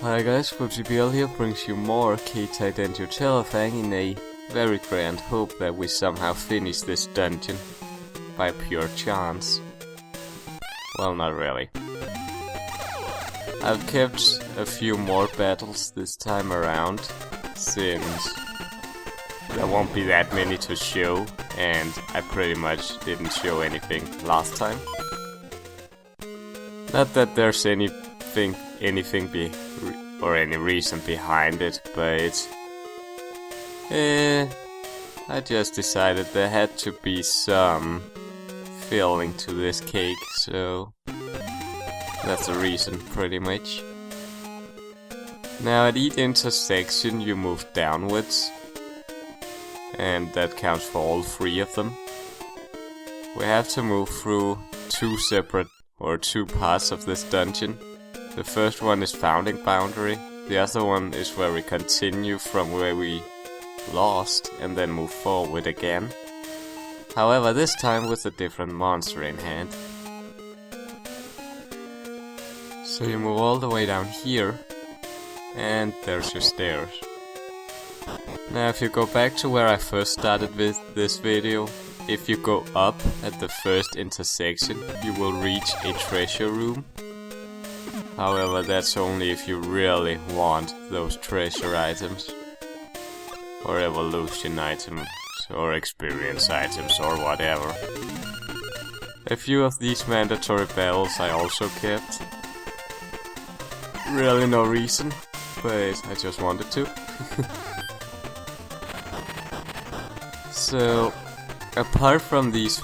Hi guys, Football here brings you more Keitai Denjuu Telefang in a very grand hope that we somehow finish this dungeon by pure chance. Well, not really. I've kept a few more battles this time around, since there won't be that many to show, and I pretty much didn't show anything last time. Not that there's any reason behind it, but I just decided there had to be some filling to this cake, so that's the reason pretty much. Now at each intersection you move downwards, and that counts for all three of them. We have to move through two parts of this dungeon. The first one is Founding Boundary, the other one is where we continue from where we lost and then move forward again. However, this time with a different monster in hand. So you move all the way down here, and there's your stairs. Now if you go back to where I first started with this video, if you go up at the first intersection, you will reach a treasure room. However, that's only if you really want those treasure items, or evolution items, or experience items, or whatever. A few of these mandatory battles I also kept. Really no reason, but I just wanted to. So, apart from these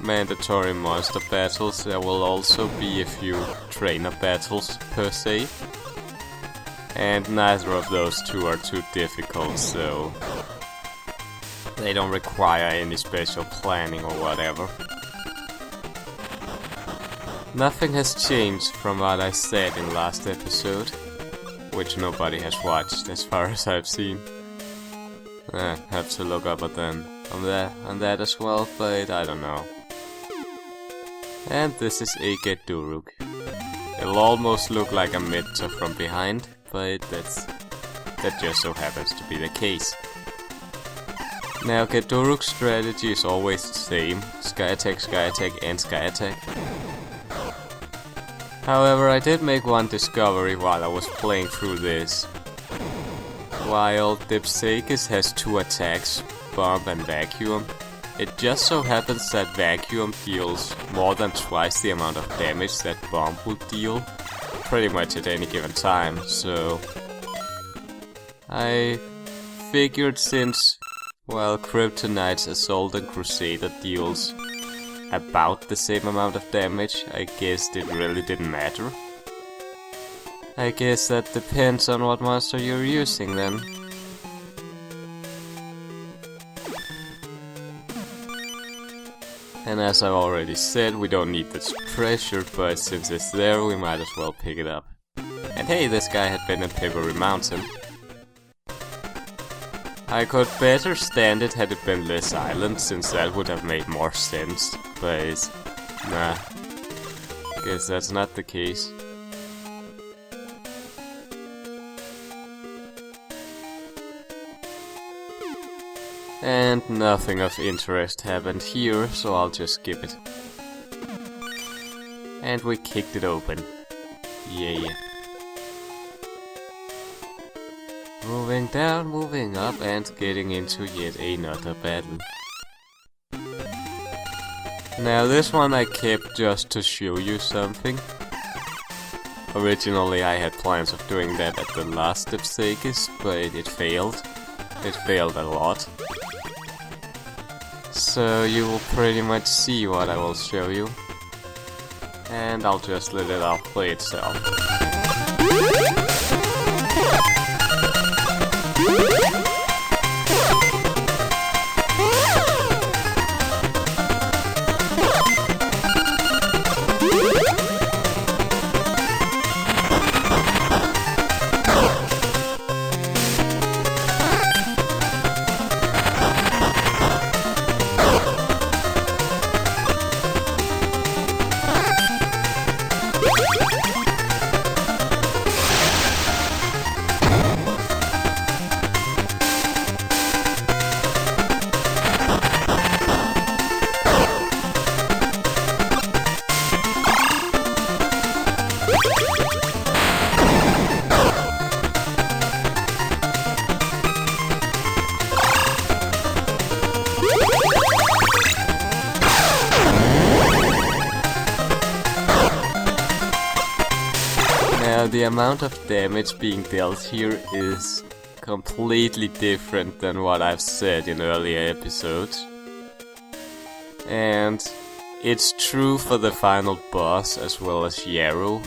mandatory monster battles, there will also be a few trainer battles per se, and neither of those two are too difficult, so they don't require any special planning or whatever. Nothing has changed from what I said in last episode, which nobody has watched as far as I've seen. I have to look up on that as well, but I don't know. And this is a Gawerk. It'll almost look like a Meta from behind, but that just so happens to be the case. Now Gawerk's strategy is always the same: Sky Attack, and Sky Attack. However, I did make one discovery while I was playing through this. While Dislcaimer has two attacks, Bomb and Vacuum, it just so happens that Vacuum deals more than twice the amount of damage that Bomb would deal, pretty much at any given time, so I figured since, well, Kryptonite's Assault and Crusader deals about the same amount of damage, I guess it really didn't matter. I guess that depends on what monster you're using then. And as I've already said, we don't need this treasure, but since it's there, we might as well pick it up. And hey, this guy had been in Peppery Mountain. I could better stand it had it been less island, since that would have made more sense, but nah, guess that's not the case. And nothing of interest happened here, so I'll just skip it. And we kicked it open. Yeah. Moving down, moving up, and getting into yet another battle. Now this one I kept just to show you something. Originally I had plans of doing that at the last Dislcaimer, but it failed. It failed a lot. So you will pretty much see what I will show you. And I'll just let it outplay itself. Now the amount of damage being dealt here is completely different than what I've said in earlier episodes. And it's true for the final boss as well as Yarrow,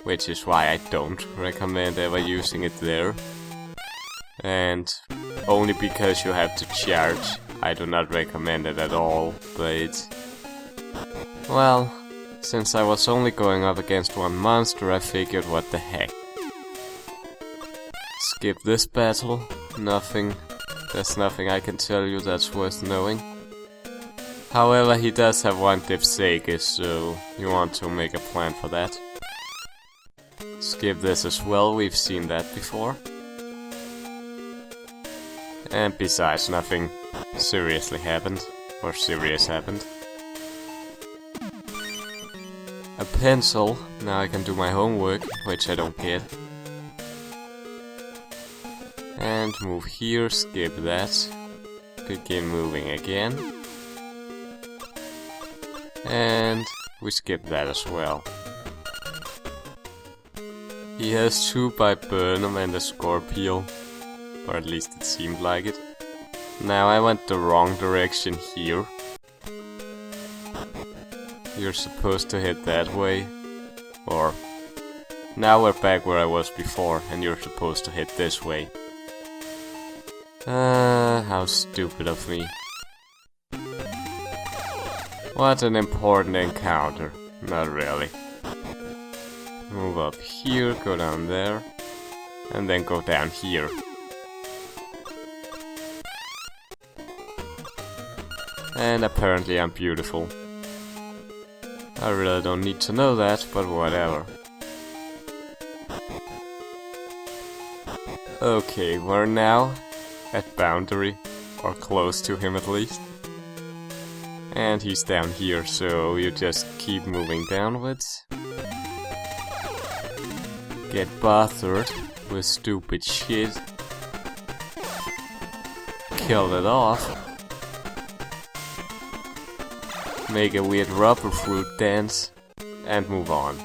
which is why I don't recommend ever using it there. And only because you have to charge, I do not recommend it at all, but... well, since I was only going up against one monster, I figured what the heck. Skip this battle, there's nothing I can tell you that's worth knowing. However, he does have one Dislcaimer, so you want to make a plan for that. Skip this as well, we've seen that before. And besides, nothing seriously happened, or serious happened. A pencil, now I can do my homework, which I don't get. And move here, skip that. Begin moving again. And we skip that as well. He has 2 by Burnham and a Scorpio. Or at least it seemed like it. Now I went the wrong direction here. You're supposed to hit that way. Or... now we're back where I was before, and you're supposed to hit this way. How stupid of me. What an important encounter. Not really. Move up here, go down there, and then go down here. And apparently I'm beautiful. I really don't need to know that, but whatever. Okay, we're now at boundary, or close to him at least. And he's down here, so you just keep moving downwards. Get bothered with stupid shit. Kill it off. Make a weird rubber fruit dance. And move on.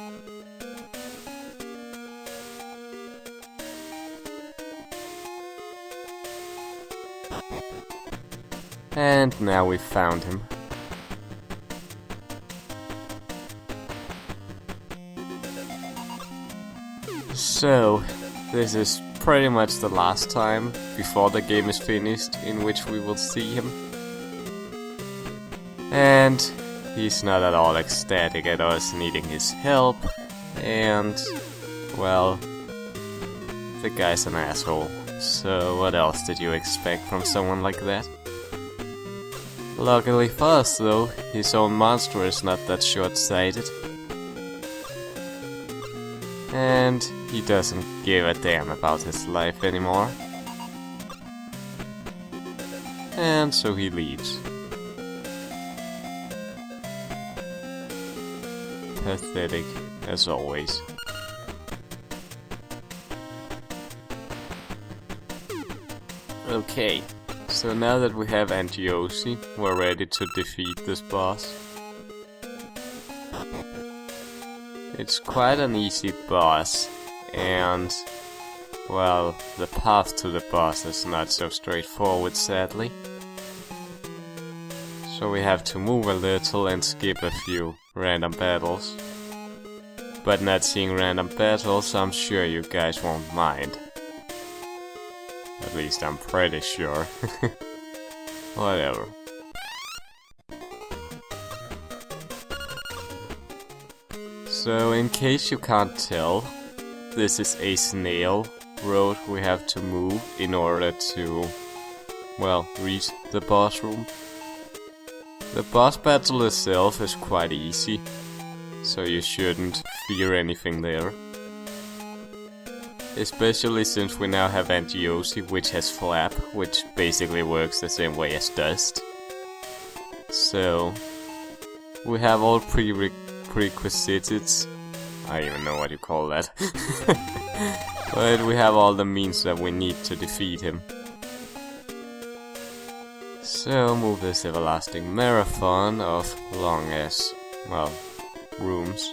And now we've found him. So, this is pretty much the last time, before the game is finished, in which we will see him. And he's not at all ecstatic at us needing his help, and, well, the guy's an asshole. So what else did you expect from someone like that? Luckily for us though, his own monster is not that short-sighted. And he doesn't give a damn about his life anymore. And so he leaves. Pathetic, as always. Okay, so now that we have Angiosi, we're ready to defeat this boss. It's quite an easy boss, and, well, the path to the boss is not so straightforward, sadly. So we have to move a little and skip a few random battles. But not seeing random battles, I'm sure you guys won't mind. At least I'm pretty sure. Whatever. So, in case you can't tell, this is a snail road we have to move in order to, well, reach the boss room. The boss battle itself is quite easy, so you shouldn't fear anything there. Especially since we now have Angiosi, which has Flap, which basically works the same way as Dust. So, we have all prerequisites. I don't even know what you call that. But we have all the means that we need to defeat him. So, move this everlasting marathon of long ass, well, rooms.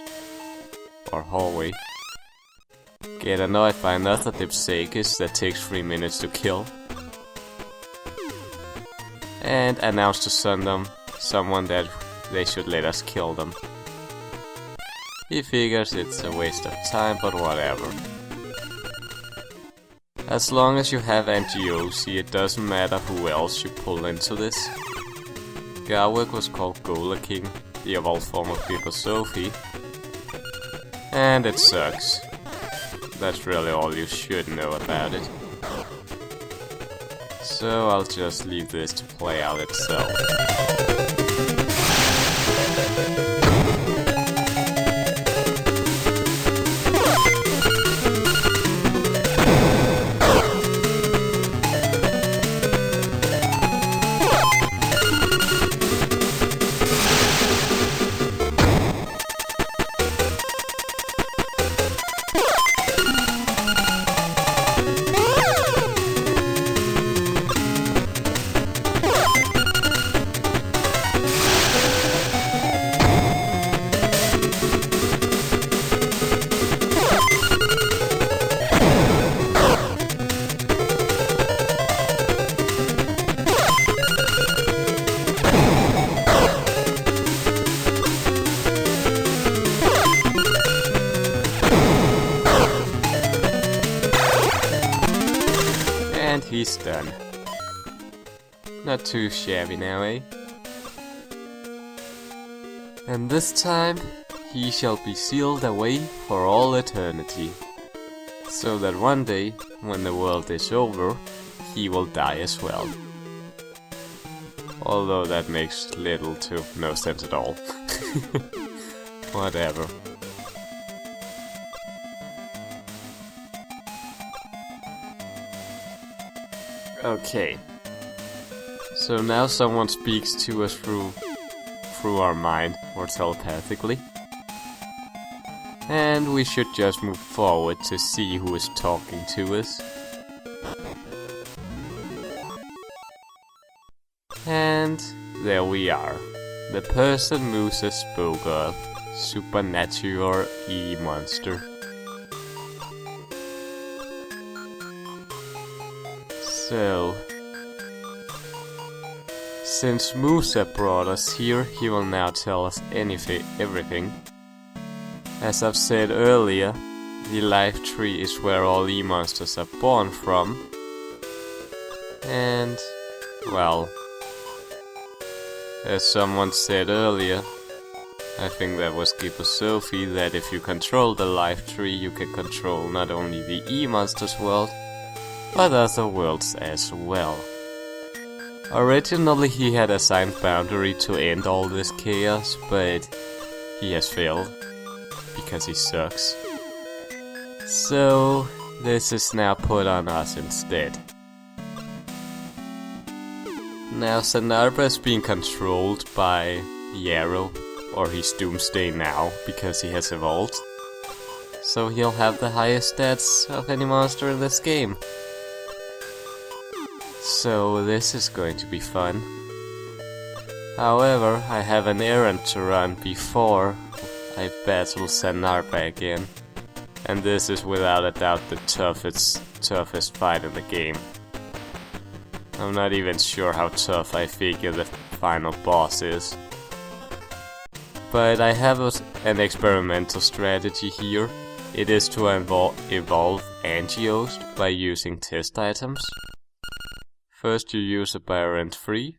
Or hallway. get annoyed by another Dislcaimer that takes 3 minutes to kill, and announce to someone that they should let us kill them. He figures it's a waste of time, but whatever. As long as you have NGOC, it doesn't matter who else you pull into this. Gawerk was called Golaking, the evolved form of Sophie, and it sucks. That's really all you should know about it. So I'll just leave this to play out itself. And he's done. Not too shabby now, eh? And this time, he shall be sealed away for all eternity. So that one day, when the world is over, he will die as well. Although that makes little to no sense at all. Whatever. Okay. So now someone speaks to us through our mind, or telepathically. And we should just move forward to see who is talking to us. And there we are. The person Musa spoke of. Supernatural E-monster. So, since Musa brought us here, he will now tell us everything. As I've said earlier, the life tree is where all E-monsters are born from. And, well, as someone said earlier, I think that was Sophie, that if you control the life tree, you can control not only the E-monsters world, but other worlds as well. Originally he had assigned boundary to end all this chaos, but he has failed, because he sucks. So this is now put on us instead. Now Sanarba is being controlled by Yarrow, or he's Doomsday now, because he has evolved. So he'll have the highest stats of any monster in this game. So this is going to be fun. However, I have an errand to run before I battle Sanarba again. And this is without a doubt the toughest fight in the game. I'm not even sure how tough I figure the final boss is. But I have an experimental strategy here. It is to evolve Angios by using test items. First you use a Barrent 3.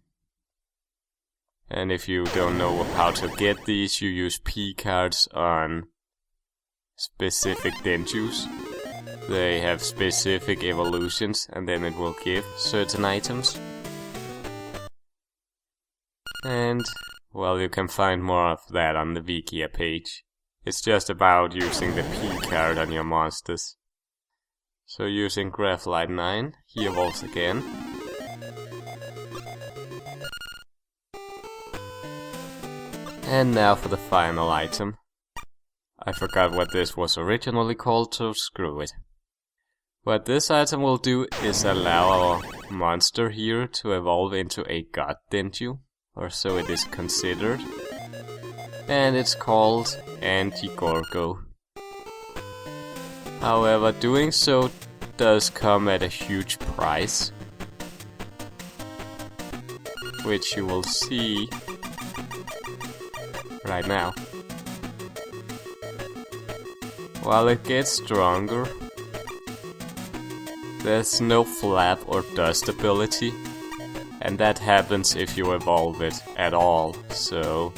And if you don't know how to get these, you use P cards on specific Denjus. They have specific evolutions, and then it will give certain items. And, well, you can find more of that on the Wikia page. It's just about using the P card on your monsters. So using Graphlight 9, he evolves again. And now for the final item. I forgot what this was originally called, so screw it. What this item will do is allow our monster here to evolve into a God Denjuu, or so it is considered. And it's called Anti-Gorgo. However, doing so does come at a huge price, which you will see right now. While it gets stronger, there's no flap or dust ability, and that happens if you evolve it at all, so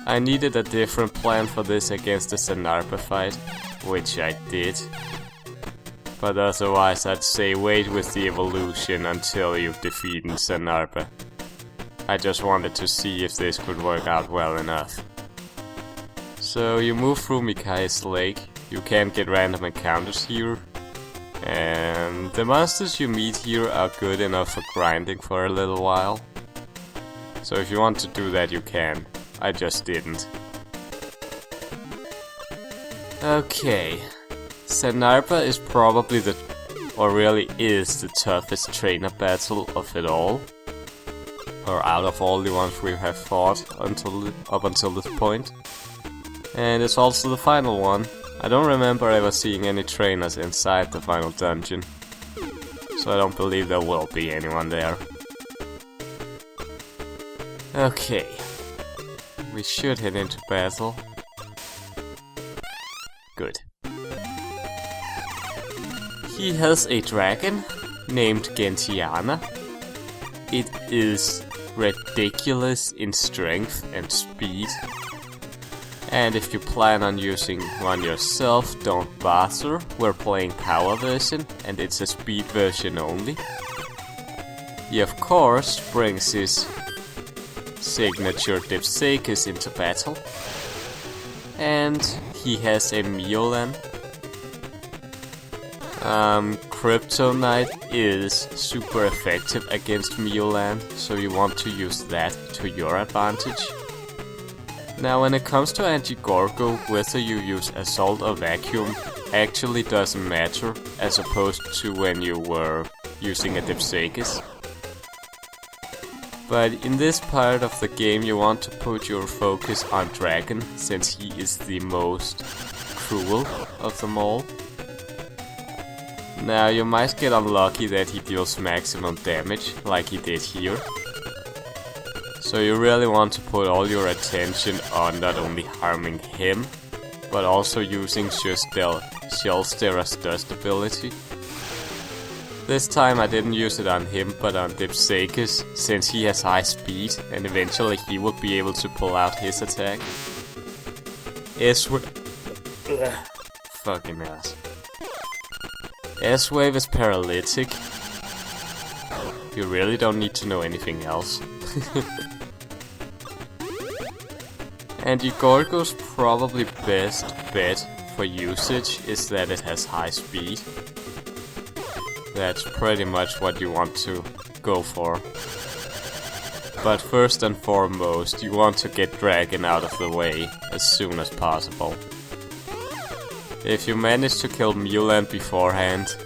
I needed a different plan for this against the Sanarba fight, which I did. But otherwise I'd say wait with the evolution until you've defeated Sanarba. I just wanted to see if this could work out well enough. So you move through Mikai's Lake, you can get random encounters here, and the monsters you meet here are good enough for grinding for a little while. So if you want to do that you can, I just didn't. Okay, Sanarba is probably really is the toughest trainer battle of it all. Or out of all the ones we have fought up until this point. And it's also the final one. I don't remember ever seeing any trainers inside the final dungeon. So I don't believe there will be anyone there. Okay. We should head into battle. Good. He has a dragon named Gentiana. It is ridiculous in strength and speed. And if you plan on using one yourself, don't bother. We're playing power version and it's a speed version only. He of course brings his signature Dislcaimer into battle. And he has a bulian. Kryptonite is super effective against bulian, so you want to use that to your advantage. Now when it comes to anti-Gorgo, whether you use Assault or Vacuum actually doesn't matter, as opposed to when you were using a Dislcaimer. But in this part of the game you want to put your focus on Dragon, since he is the most cruel of them all. Now you might get unlucky that he deals maximum damage, like he did here. So you really want to put all your attention on not only harming him, but also using Shellstera's dust ability. This time I didn't use it on him, but on Dislcaimer, since he has high speed, and eventually he will be able to pull out his attack. Fucking ass. S-Wave is paralytic. You really don't need to know anything else. Anti-Gorgo's probably best bet for usage is that it has high speed. That's pretty much what you want to go for. But first and foremost, you want to get Dragon out of the way as soon as possible. If you manage to kill bulian beforehand,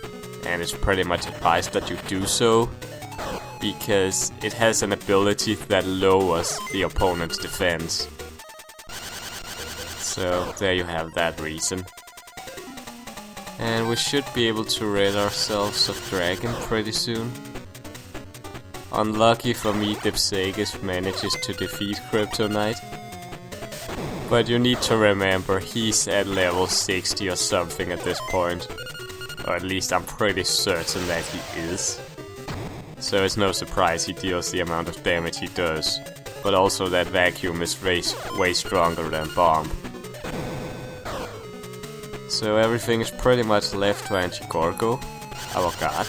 and it's pretty much advised that you do so, because it has an ability that lowers the opponent's defense. So there you have that reason. And we should be able to rid ourselves of Dragon pretty soon. Unlucky for me, Dislcaimer manages to defeat Kryptonite. But you need to remember, he's at level 60 or something at this point. Or at least I'm pretty certain that he is. So it's no surprise he deals the amount of damage he does. But also that Vacuum is way stronger than Bomb. So everything is pretty much left to anti-Gorgo. Oh god.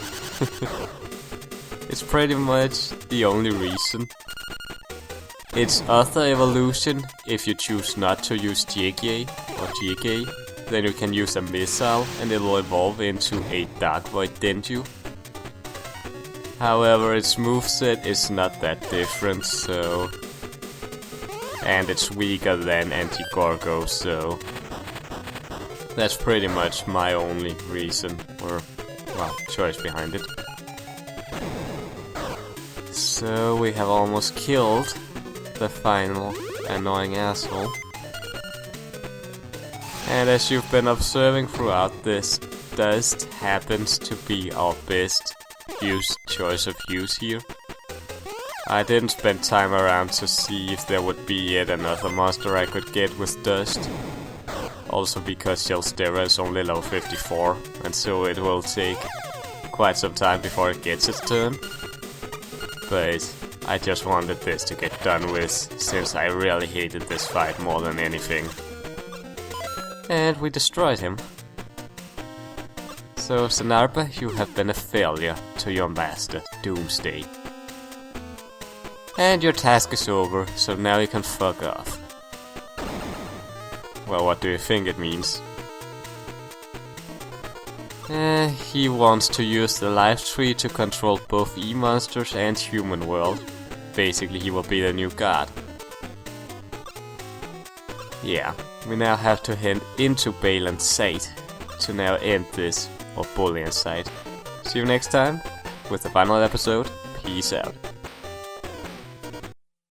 It's pretty much the only reason. Its other evolution, if you choose not to use Jiggy or Jiggy, then you can use a missile and it will evolve into a Dark Void Denjuu. However, its moveset is not that different, so... And it's weaker than anti-Gorgo, so... That's pretty much my only reason, or, well, choice behind it. So we have almost killed the final annoying asshole. And as you've been observing throughout this, Dust happens to be our best choice of use here. I didn't spend time around to see if there would be yet another monster I could get with Dust. Also because Shelstera is only level 54, and so it will take quite some time before it gets its turn. But I just wanted this to get done with, since I really hated this fight more than anything. And we destroyed him. So Sanarba, you have been a failure to your master, Doomsday. And your task is over, so now you can fuck off. Well, what do you think it means? He wants to use the life tree to control both E-monsters and human world. Basically, he will be the new god. Yeah, we now have to head into Balan's site to now end this, or Bulian's site. See you next time with the final episode. Peace out.